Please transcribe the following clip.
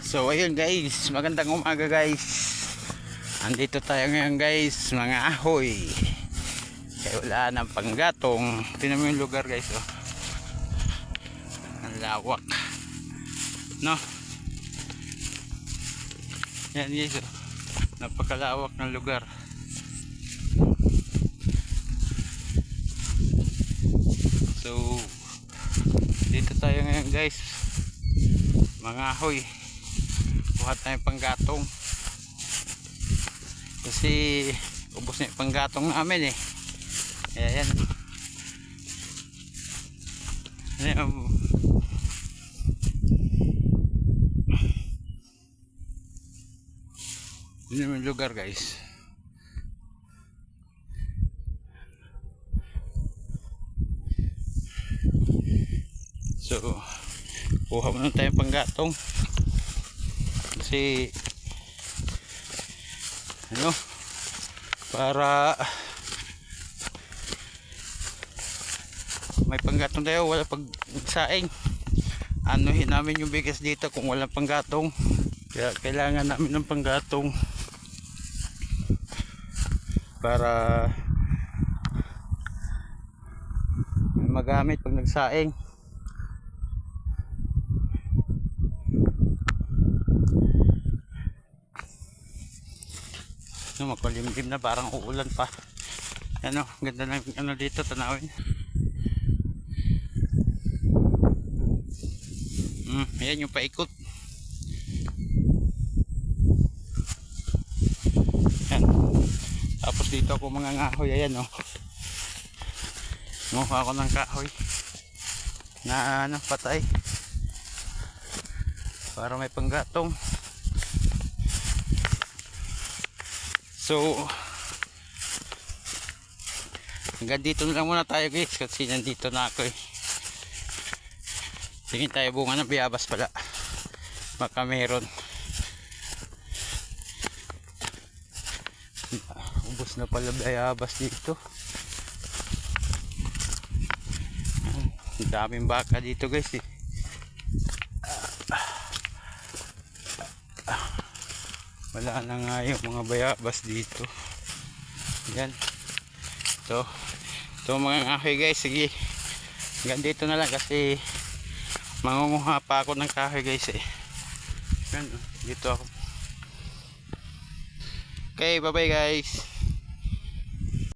So ayun guys, magandang umaga guys. Andito tayo ngayon guys, mga ahoy. Kaya wala nang panggatong. Tingnan mo yung lugar guys, oh. Ang lawak, no? Yan guys, oh. Napakalawak ng lugar. So dito tayo ngayon guys, mga ahoy. Kuha tayong panggatong kasi ubos na yung panggatong namin eh. Ayan, ayan. Yun yung lugar guys. So kuha muna tayong panggatong kasi ano, para may panggatong tayo. Wala pagsaing, anuhin namin yung bigas dito kung walang panggatong, kaya kailangan namin ng panggatong para magamit pag nagsaing. No, magkulimlim na, parang uulan pa. Ano, ganda ng ano dito, tanawin. Ayan yung paikot. Ayan. Tapos dito ako mga ngahoy, ayan oh. Nguha ako ng kahoy na ano, patay para may panggatong. So hanggang dito na lang muna tayo guys, kasi nandito na ako eh. Tingin tayo bunga ng bayabas pala, baka meron. Ubos na pala bayabas dito. Ang daming baka dito guys eh. Wala na nga yung mga bayabas dito. Yan. So mga kahoy guys, sige, hanggang dito na lang kasi mangunguha pa ako ng kahoy guys eh. Yan, dito ako. Okay, bye bye guys.